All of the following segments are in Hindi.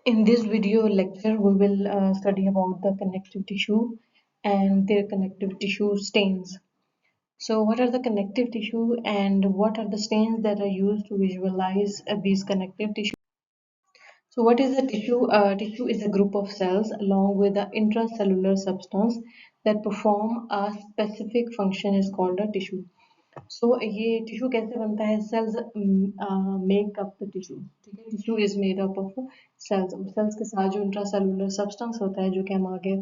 In this video lecture, we will study about the connective tissue and their connective tissue stains. So, what are the connective tissue and what are the stains that are used to visualize these connective tissue? So, what is a tissue? Tissue is a group of cells along with the intracellular substance that perform a specific function is called a tissue. सो ये टिश्यू कैसे बनता है cells make up the tissue ठीक है tissue is made up of cells और सेल्स के साथ जो इंट्रासेलुलर सब्सटेंस होता है जो कि हम आगे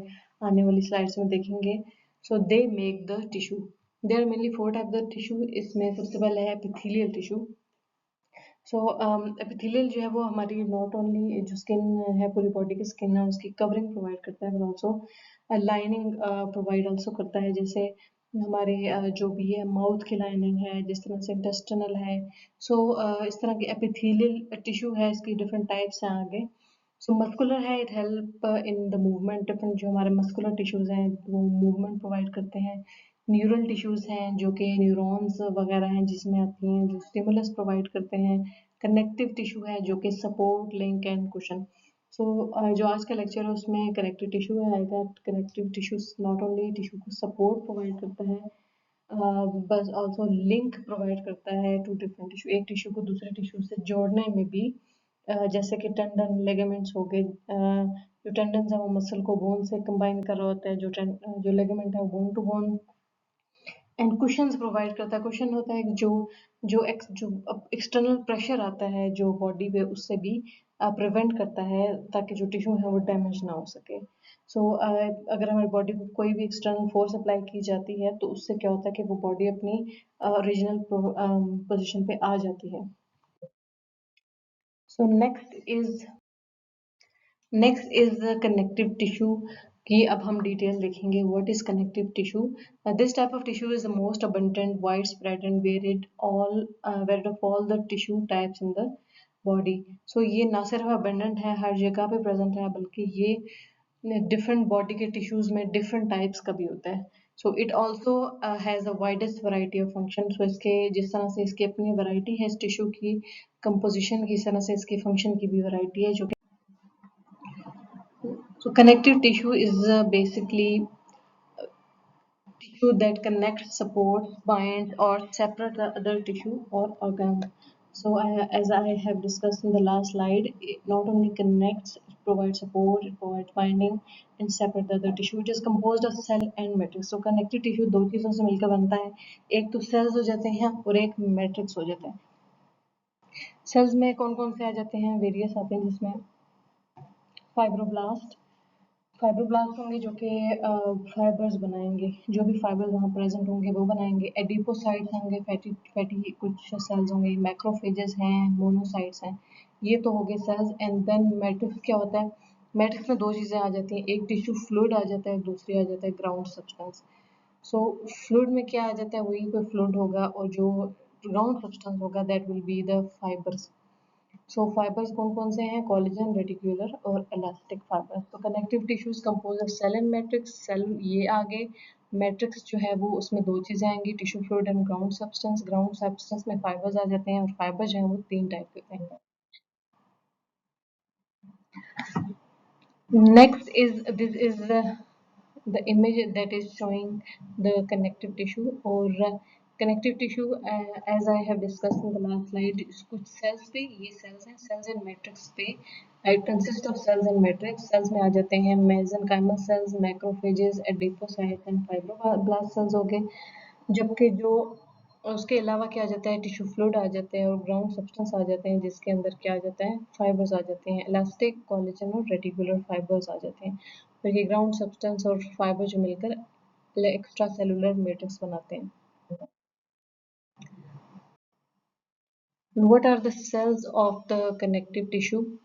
आने वाली स्लाइड्स में देखेंगे so they make the tissue there mainly four type the tissue इसमें सबसे पहले है एपिथेलियल टिश्यू सो एपिथेलियल जो है वो हमारी नॉट ओनली जो स्किन है पूरी बॉडी की स्किन है उसकी कवरिंग प्रोवाइड करता है but also lining provide also करता है जैसे हमारे जो भी है माउथ की लाइनिंग है जिस तरह से इंटेस्टिनल है सो इस तरह की एपिथेलियल टिश्यू है इसकी डिफरेंट टाइप्स हैं आगे सो मस्कुलर है it help in the movement different जो हमारे मस्कुलर टिश्यूज हैं वो मूवमेंट प्रोवाइड करते हैं न्यूरल टिश्यूज हैं जो कि न्यूरॉन्स वगैरह हैं जिसमें आती हैं जो स्टिमुलस प्रोवाइड करते हैं कनेक्टिव टिश्यू है जो कि सपोर्ट लिंक एंड कुशन सो जो आज का लेक्चर है उसमें कनेक्टिव टिश्यू है आएगा connective tissue not only tissue को सपोर्ट प्रोवाइड करता है बस ऑल्सो लिंक प्रोवाइड करता है टू डिफरेंट टिश्यू एक टिश्यू को दूसरे टिश्यू से जोड़ने में भी जैसे कि टेंडन लेगामेंट्स हो गए जो टेंडन है वो मसल को बोन से कंबाइन कर रहा होता है जो लेगामेंट है वो bone to bone and cushions provide करता है कुशन होता है जो एक्सटर्नल प्रेशर आता है जो बॉडी पे उससे भी प्रिवेंट करता है ताकि जो टिश्यू है वो डैमेज ना हो सके अगर हमारी बॉडी को कोई भी एक्सटर्नल फोर्स अप्लाई की जाती है तो उससे क्या होता है कि वो बॉडी अपनी ओरिजिनल पोजीशन पे आ जाती है so next is the connective tissue की अब हम डिटेल देखेंगे what is connective tissue this type of tissue is the most abundant widespread and varied of all the tissue types in the body so ये ना सिर्फ abundant है हर जगह पे प्रेजेंट है बल्कि ये डिफरेंट बॉडी के टिश्यूज में डिफरेंट टाइप्स का भी होता है so it also has a widest variety of function so इसके जिस तरह से इसकी अपनी वैरायटी है इस टिश्यू की कंपोजिशन की इस तरह से इसके फंक्शन की भी वैरायटी है जो So connective tissue is basically tissue that connects, supports, binds, or separate the other tissue or organ. So as I have discussed in the last slide, it not only connects, it provides support, it provides binding, and separate the other tissue. It is composed of cell and matrix. So connective tissue दो चीजों से मिलकर बनता है एक तो cells हो जाते हैं और एक matrix हो जाता है cells में कौन कौन से आ जाते हैं वेरियस आते हैं जिसमें फाइब्रोब्लास्ट फाइब्रोब्लास्ट होंगे जो कि फाइबर्स बनाएंगे जो भी फाइबर्स वहाँ प्रेजेंट होंगे वो बनाएंगे एडिपोसाइट्स होंगे फैटी फैटी कुछ सेल्स होंगे मैक्रोफेजेस हैं मोनोसाइट्स हैं ये तो हो गए सेल्स एंड देन मैट्रिक्स क्या होता है मैट्रिक्स में दो चीज़ें आ जाती हैं एक टिश्यू फ्लूइड आ जाता है दूसरी आ जाता है ग्राउंड सब्सटेंस सो फ्लूइड में क्या आ जाता है वही कोई फ्लूइड होगा और जो ग्राउंड सब्सटेंस होगा that will be the fibres so fibres कौन कौन से हैं कोलेजन रेटिकुलर और इलास्टिक फाइबर्स तो connective tissues compose of cell and matrix cell ये आगे मैट्रिक्स जो है वो उसमें दो चीजें आएंगी tissue fluid and ground substance में फाइबर्स आ जाते हैं और फाइबर जो है वो तीन टाइप के होते हैं next is this is the image that is showing the connective tissue or connective tissue as I have discussed in the last slide कुछ cells पे ये cells हैं cells and matrix पे it consists of cells and matrix cells में आ जाते हैं mesenchymal cells macrophages adipocytes and fibroblast cells हो गए जबकि जो उसके अलावा क्या आ जाता है टिश्यू फ्लूइड आ जाते हैं और ग्राउंड सब्सटेंस आ जाते हैं जिसके अंदर क्या आ जाता है फाइबर्स आ जाते हैं इलास्टिक कोलेजन और रेटिकुलर फाइबर्स आ जाते हैं तो ये ग्राउंड सब्सटेंस और फाइबर जो मिलकर एक्स्ट्रा सेलुलर मैट्रिक्स बनाते हैं what are the cells of the connective tissue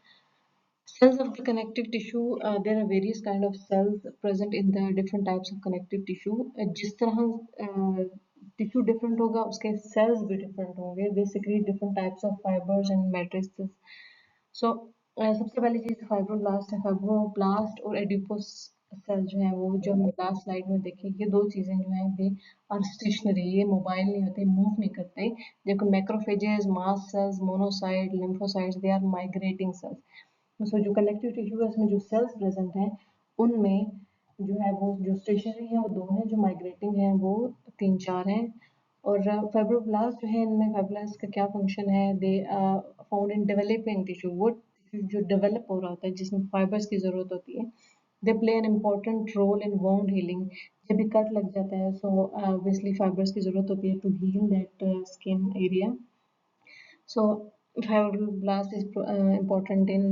cells of the connective tissue there are various kind of cells present in the different types of connective tissue जिस तरह टिश्यू डिफरेंट होगा उसके सेल्स भी डिफरेंट होंगे they secrete different types of fibres and matrices so सबसे पहली चीज फाइब्रोब्लास्ट है फाइब्रोब्लास्ट और एडिपोस सेल जो है वो जो हमने लास्ट स्लाइड में देखी ये दो चीजें जो हैं दे आर स्टेशनरी ये मोबाइल नहीं होते मूव नहीं करते जबकि macrophages mast cells monocyte lymphocytes they are migrating cells so जो कनेक्टिव टिश्यू है उसमें जो सेल्स प्रेजेंट हैं उनमें जो है वो जो स्टेशनरी है वो 2 हैं, जो माइग्रेटिंग है वो 3-4 हैं। और फाइब्रोब्लास्ट जो है इनमें फाइब्रोब्लास्ट का क्या फंक्शन है, they found in developing tissue, वो टिश्यू जो डेवलप हो रहा होता है जिसमें फाइबर्स की ज़रूरत होती है। They play an important role in wound healing, जब भी कट लग जाता है सो ऑब्वियसली फाइबर्स की ज़रूरत होती है to heal that skin area. So fibroblast is important in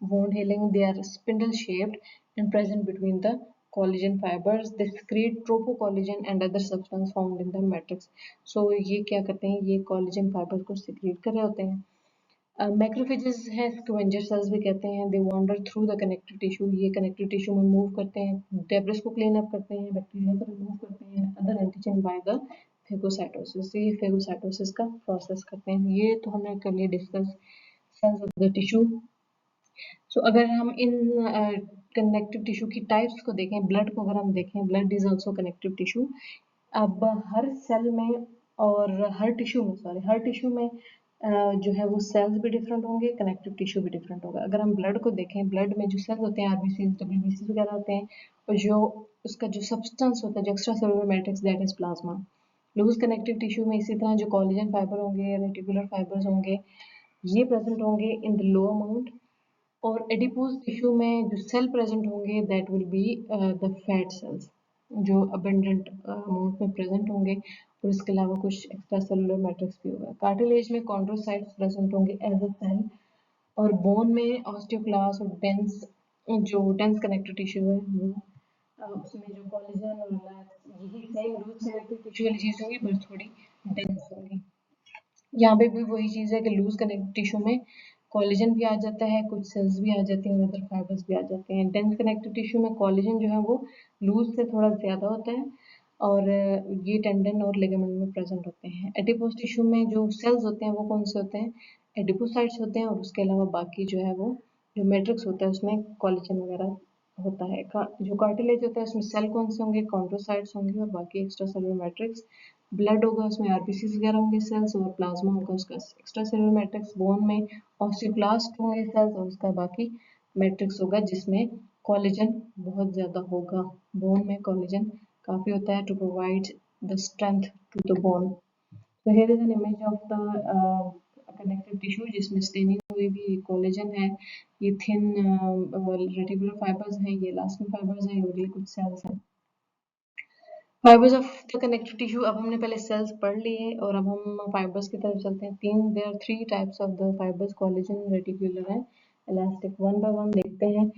wound healing. They are spindle shaped and present between the collagen fibers. They secrete tropocollagen and other substance found in the matrix. So ये क्या करते हैं, ये collagen fibers को secrete कर रहे होते हैं। मैक्रोफेजेस हैं, स्क्वेंजर सेल्स भी कहते हैं। They wander through the connective tissue, ये कनेक्टिव टिश्यू में मूव करते हैं, डेब्रिस को क्लीन अप करते हैं, बैक्टीरिया को रिमूव करते हैं, other antigen by the phagocytosis, ये फेगोसाइटोसिस का प्रोसेस करते हैं। ये तो हमने कर लिया discuss cells of the tissue. So अगर हम इन कनेक्टिव टिश्यू की टाइप्स को देखें, ब्लड को अगर हम देखें, blood is also connective tissue. अब हर सेल में और हर टिश्यू में, सॉरी, हर टिश्यू में जो है वो सेल्स भी डिफरेंट होंगे, कनेक्टिव टिश्यू भी डिफरेंट होगा। अगर हम ब्लड को देखें, ब्लड में जो सेल्स होते हैं आरबीसी, डब्ल्यूबीसी वगैरह होते हैं, और जो उसका जो सब्सटेंस होता है, जो extracellular matrix, that is plasma. Loose connective tissue में इसी तरह जो कोलेजन फाइबर होंगे, रेटिकुलर फाइबर्स होंगे, ये प्रेजेंट होंगे इन द लो अमाउंट। और एडिपोज टिश्यू में जो सेल प्रेजेंट होंगे that will be the fat cells, जो अबेंडेंट अमाउंट में प्रेजेंट होंगे, और इसके अलावा कुछ एक्स्ट्रा सेलुलर मैट्रिक्स भी होगा। कार्टिलेज में कॉन्ड्रोसाइट्स प्रेजेंट होंगे एज अ सेल, और बोन में ऑस्टियोक्लास्ट और डेंस, जो डेंस कनेक्टिव टिश्यू है वो उसमें जो कोलेजन और यही सेम लूज कनेक्टिव टिश्यू वाली चीज होगी बट थोड़ी डेंस होगी। यहाँ पे भी वही चीज़ है कि लूज कनेक्टिव टिश्यू में कोलेजन भी आ जाता है, कुछ सेल्स भी आ जाती हैं, अदर फाइबर्स भी आ जाते हैं। डेंस कनेक्टिव टिश्यू में कोलेजन जो है वो लूज से थोड़ा ज़्यादा होता है, और ये टेंडन और लिगामेंट में प्रेजेंट होते हैं। एडिपोज टिश्यू में जो सेल्स होते हैं वो कौन से होते हैं, एडिपोसाइट्स होते हैं, और उसके अलावा बाकी जो है वो जो मैट्रिक्स होता है उसमें कोलेजन वगैरह होता है। जो कार्टिलेज होता है उसमें सेल कौन से होंगे, कॉन्ड्रोसाइट्स होंगे, और बाकी एक्स्ट्रा सेलुलर मैट्रिक्स। ब्लड होगा उसमें आरबीसी वगैरह होंगे सेल्स, और प्लाज्मा होगा उसका एक्स्ट्रा सेलुलर मैट्रिक्स। बोन में ऑस्टियोब्लास्ट होंगे सेल्स, और उसका बाकी मैट्रिक्स होगा जिसमें कोलेजन बहुत ज़्यादा होगा। बोन में कोलेजन काफ़ी होता है to provide the strength to the bone. So here is an image of the connective tissue जिसमें स्टेनिंग हुई भी कोलेजन है, ये थिन रेटिकुलर फाइबर्स हैं, ये इलास्टिन फाइबर्स हैं, और ये कुछ सेल्स हैं। Fibres of the connective tissue, अब हमने पहले सेल्स पढ़ लिए और अब हम फाइबर्स की तरफ चलते हैं। There are three types of the fibres, collagen, reticular and elastic. One by one देखते हैं।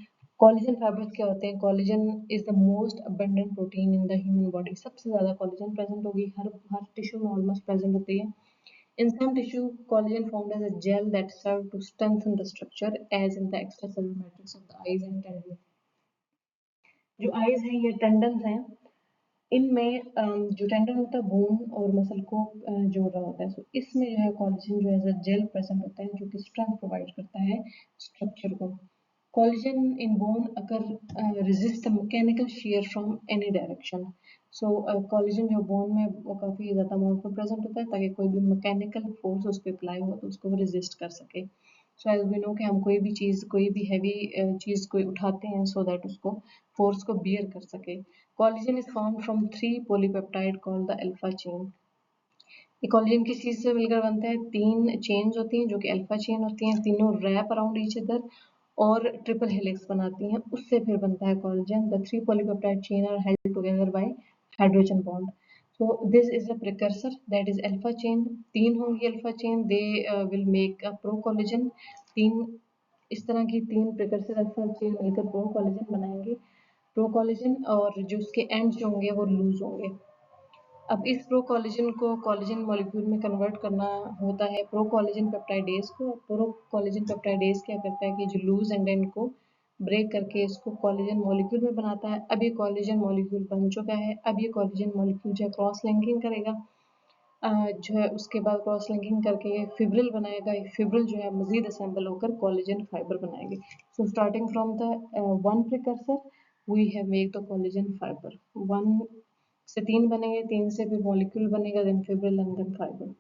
कोलेजन फाइबर्स क्या होते हैं? Collagen is the most abundant protein in the human body, सबसे ज्यादा कोलेजन प्रेजेंट होगी, हर टिश्यू में ऑलमोस्ट प्रेजेंट होती है। In some tissue, collagen formed as a gel that served to strengthen the structure, as in the extracellular matrix of the eyes and tendons. जो आईज हैं ये टेंडन्स हैं, इनमें जो टेंडन होता है बोन और मसल को जोड़ रहा होता है। सो इसमें जो है कोलेजन जो है जेल प्रेजेंट होता है जो कि स्ट्रेंथ प्रोवाइड करता है स्ट्रक्चर को। कोलेजन इन बोन अगर resist mechanical share from any direction. So collagen जो बोन में वो काफ़ी ज़्यादा अमाउंट में प्रेजेंट होता है ताकि कोई भी मैकेनिकल फोर्स उस पर अप्लाई हो तो उसको वो रेजिस्ट कर सके। सो एज वी नो कि हम कोई भी चीज़, कोई भी हैवी चीज़ कोई उठाते हैं सो दैट उसको फोर्स को बियर कर सके। Collagen is formed from 3 polypeptide called the alpha chain. ये कोलेजन किस चीज़ से मिलकर बनता है? 3 चेन्स होती हैं जो कि अल्फा चेन होती हैं, तीनों रैप अराउंड ईच अदर और ट्रिपल हेलिक्स बनाती हैं, उससे फिर बनता है collagen. The 3 polypeptide chain are held together by hydrogen bond. So this is a precursor that is alpha chain. 3 होंगी alpha chain, they will make a procollagen. 3 इस तरह की 3 प्रिकर्सर अल्फा चेन मिलकर प्रो कोलेजन बनाएंगे। प्रो कोलेजन, और जो उसके एंड्स जो होंगे वो लूज होंगे। अब इस प्रो कोलेजन को कोलेजन मॉलिक्यूल में कन्वर्ट करना होता है प्रो कोलेजन पेप्टाइडेज को। प्रो कोलेजन पेप्टाइडेज क्या करता है कि जो लूज एंड एंड को ब्रेक करके इसको कोलेजन मॉलिक्यूल में बनाता है। अब ये कोलेजन मॉलिक्यूल बन चुका है, अब ये कोलेजन मॉलिक्यूल जो है क्रॉस लिंकिंग करेगा, जो है उसके बाद क्रॉस लिंकिंग करके ये फिब्रिल बनाएगा। ये फिब्रिल जो है मजीद असेंबल होकर कोलेजन फाइबर बनाएंगे। So starting from the one precursor we have make the collagen fibre. One से 3 बनेंगे, 3 से फिर मॉलिक्यूल बनेगा, then fibril and then fibre.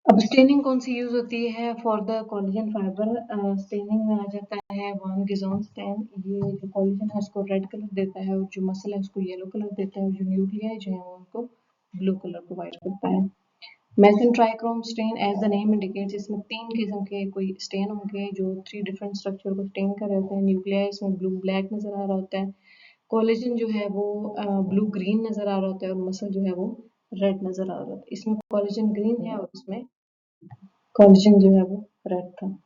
अब स्टेनिंग कौन सी यूज होती है for the collagen fibre? Staining में आ जाता है वान गिजोन स्टेन। ये जो कोलेजन है उसको रेड कलर देता है और जो मसल है उसको येलो कलर देता है और जो न्यूक्लियाई जो है वो उनको ब्लू कलर प्रोवाइड करता है। Masson trichrome stain as the name indicates, इसमें 3 किस्म के कोई स्टेन होंगे जो 3 डिफरेंट स्ट्रक्चर को स्टेन कर रहे होते हैं। न्यूक्लियाई इसमें ब्लू ब्लैक नजर आ रहा होता है, कोलेजन जो है वो ब्लू ग्रीन नजर आ रहा होता है और मसल जो है वो रेड नजर आ रहा होता है। इसमें कोलेजन ग्रीन है और इसमें कोलेजन जो है वो रेड था।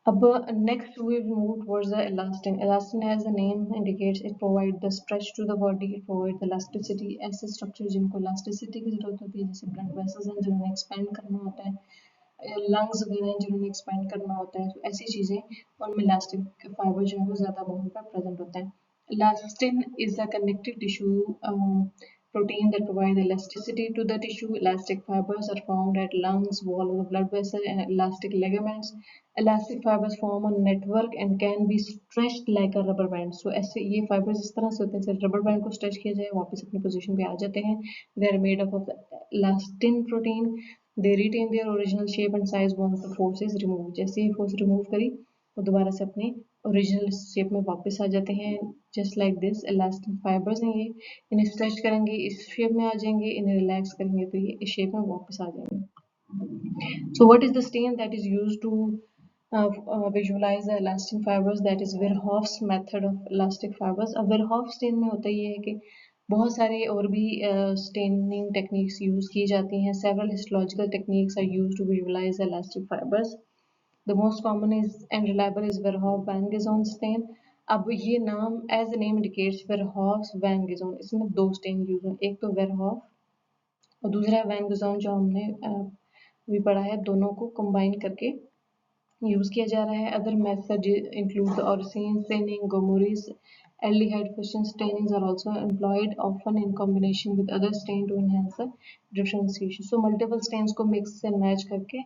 अब next we will move towards the elastin. Elastin, as the name indicates, it provides the stretch to the body, it provides the elasticity. ऐसे structure जिनको elasticity की जरूरत होती है, जैसे blood vessels हैं जिन्होंने expand करना होता है, lungs वगैरह हैं जिन्होंने expand करना होता है, तो ऐसी चीजें उनमें elastic fiber जो है वो ज्यादा वहाँ पर present होता है। Elastin is a connective tissue protein that provides elasticity to the tissue. Elastic fibers are found at lungs, wall of the blood vessel, and elastic ligaments. Elastic fibers form a network and can be stretched like a rubber band. So ऐसे ये fibers इस तरह से होते हैं जैसे rubber band को stretch किया जाए वापस अपनी position पे आ जाते हैं. They are made up of the elastin protein. They retain their original shape and size once the force is removed. जैसे ही force remove करी वो दोबारा से अपने ओरिजिनल शेप में वापस आ जाते हैं. Just like this elastic fibres हैं ये, इन्हें स्ट्रेच करेंगे इस शेप में आ जाएंगे, इन्हें रिलैक्स करेंगे तो ये इस शेप में वापस आ जाएंगे. So what is the stain that is used to visualize the elastic fibers? That is Verhoef's method of elastic fibers. अब Verhoef stain में होता ये है कि बहुत सारे और भी staining techniques यूज की जाती हैं. Several histological techniques are used to visualize elastic fibers. The most common is and reliable is Verhoef Van Gogh stain. अब ये नाम as the name indicates Verhoef Van Gogh, इसमें 2 stain यूज हैं, एक तो Verhoef और दूसरा Van Gogh जो हमने भी पढ़ा है. दोनों को कंबाइन करके यूज किया जा रहा है. Other method include the Ornstein staining, Gomori's aldehyde fission stainings are also employed, often in combination with other stain to enhance the differentiation. So multiple stains को mix and match करके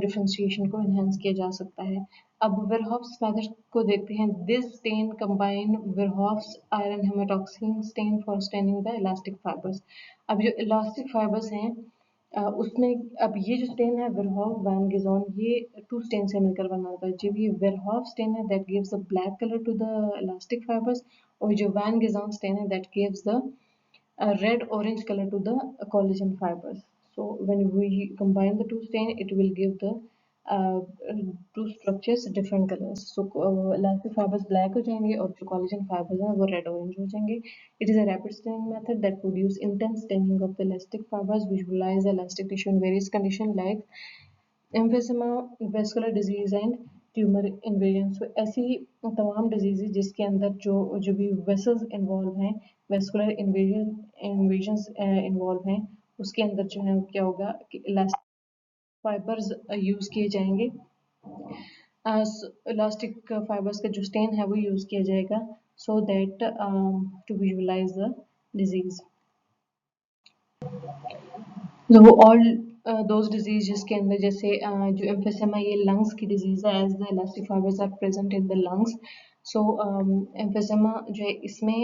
differentiation को enhance किया जा सकता है. अब Verhoef's method को देखते हैं. This stain combine Verhoef's iron hematoxin stain for staining the elastic fibers. अब जो elastic fibers हैं उसमें अब ये जो स्टेन है Verhoef Van Gogh, ये 2 स्टेन से मिलकर बना होता है. जब ये Verhoef स्टेन है that gives a black color to the elastic fibers और जो Van Gogh स्टेन है that gives the red orange color to the collagen fibers. So when we combine the 2 stain it will give the uh, two structures different colors. So elastic fibers black हो जाएंगे और जो collagen fibers हैं वो red orange हो जाएंगे. It is a rapid staining method that produce intense staining of the elastic fibers. Visualize the elastic tissue in various conditions like emphysema, vascular disease and tumour invasion. So ऐसी तमाम डिजीजेज जिसके अंदर जो भी वेसल्स इन्वॉल्व हैं, वेस्कुलर इन्वेजन इन्वॉल्व हैं, उसके अंदर जो है क्या होगा कि इलास्टिक फाइबर्स यूज किए जाएंगे. इलास्टिक फाइबर्स का जो स्टेन है वो यूज किया जाएगा so that to visualise the disease. वो ऑल दोज डिजीज जिसके अंदर जैसे जो एम्फिसेमा ये लंग्स की डिजीज है as the elastic fibres are present in the lungs. So emphysema जो है इसमें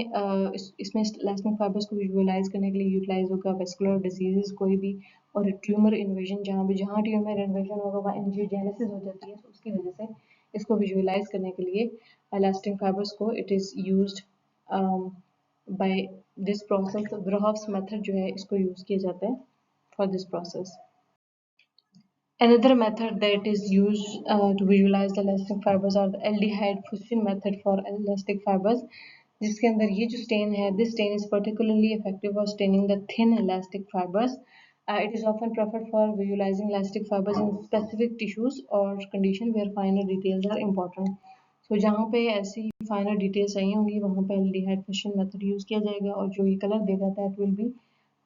इसमें इलास्टिक फाइबर्स को विजुअलाइज करने के लिए यूटिलाइज होगा वेस्कुलर डिजीजेस कोई भी, और ट्यूमर इन्वेजन जहाँ ट्यूमर इन्वेजन होगा वहाँ एंजियोजेनेसिस हो जाती है, so उसकी वजह से इसको विजुअलाइज करने के लिए इलास्टिक फाइबर्स को it is used by this process. Verhoef's method जो है इसको यूज किया जाता है for this process. Another method that is used to visualize the elastic fibers are the aldehyde fusion method for elastic fibers, जिसके अंदर ये जो stain है, this stain is particularly effective for staining the thin elastic fibers. It is often preferred for visualizing elastic fibers in specific tissues or condition where finer details are important. So जहाँ पे ऐसी finer details चाहिए होंगी वहाँ पे aldehyde fusion method use किया जाएगा और जो ये color देगा that will be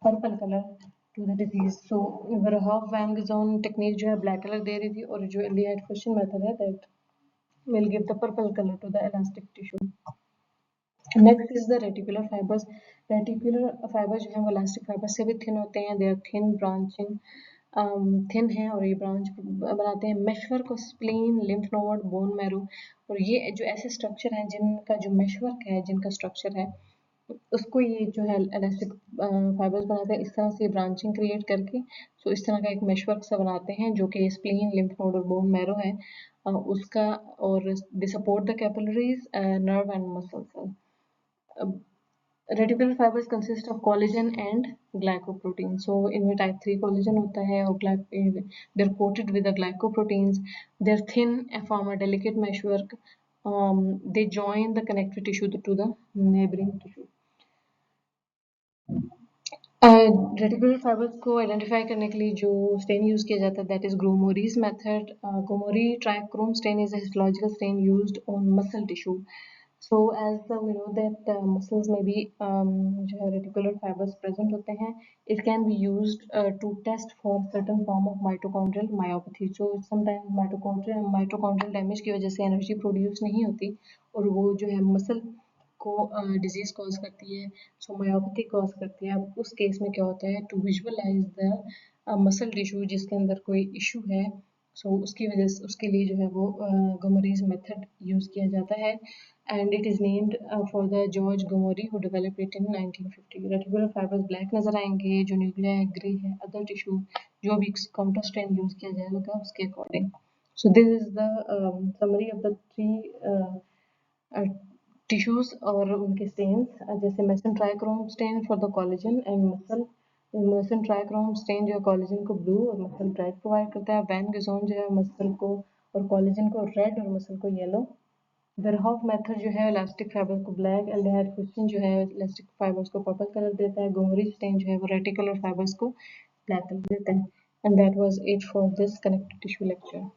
purple color to the disease. So Verhoef Van Gogh technique जो है black color दे रही थी और जो aldehyde fusion method है that will give the purple color to the elastic tissue. Next is the reticular fibers. Reticular fibers जो है वो elastic fibers से भी thin होते हैं. They are thin branching thin है और ये ब्रांच बनाते हैं. मेशवर्क और spleen, lymph node, bone marrow, और ये जो ऐसे स्ट्रक्चर हैं जिनका जो मेशवर्क है, जिनका स्ट्रक्चर है उसको ये जो है इलास्टिक फाइबर्स बनाते हैं, इस तरह से ब्रांचिंग क्रिएट करके। सो इस तरह का एक मेशवर्क सा बनाते हैं जो कि स्प्लीन, लिम्फ नोड और बोन मैरो है उसका, और they support the capillaries, nerve and muscles. Reticular fibres consist of collagen and glycoprotein. So इनमें टाइप 3 कोलेजन होता है और they're coated with the glycoproteins. They're thin and form a delicate meshwork. They join the connective tissue to the neighboring tissue. Reticular fibres को आइडेंटिफाई करने के लिए जो स्टेन यूज किया जाता है that is Gomori's method. Gomori trichrome stain is a histological stain used on muscle tissue. So as we know that muscles में भी जो है reticular fibers present होते हैं, it can be used to test for certain form of mitochondrial myopathy. So sometimes mitochondrial damage की वजह से energy produce नहीं होती और वो जो है muscle को डिजीज कॉज करती है, सो मायोपैथी कॉज करती है। अब उस केस में क्या होता है, to visualise the muscle tissue जिसके अंदर कोई इशू है, सो उसकी वजह से उसके लिए जो है वो गोमोरीज मेथड यूज किया जाता है and it is named for the George Gomori who developed it in 1950। Reticular fibres black नजर आएंगे, जो न्यूक्लिया है ग्रे है, अदर टिश्यू जो भी काउंटर स्ट्रेन यूज किया जाएगा उसके according. So this is the summary of the three tissues और उनके स्टेन्स, जैसे Masson trichrome stain for the collagen and muscle. Masson trichrome stain जो है कोलेजन को ब्लू और मसल रेड प्रोवाइड करता है। वैन गेजोन जो है मसल को और कोलेजन को रेड और मसल को येलो। वेरहॉफ मेथड जो है इलास्टिक फाइबर को ब्लैक, एल्डिहाइड क्रिस्टन जो है इलास्टिक फाइबर्स को पर्पल कलर देता है। गोमरी स्टेन जो है वो रेटिकुलर फाइबर्स को ब्लैक कलर देता है। And that was it for this connective tissue lecture.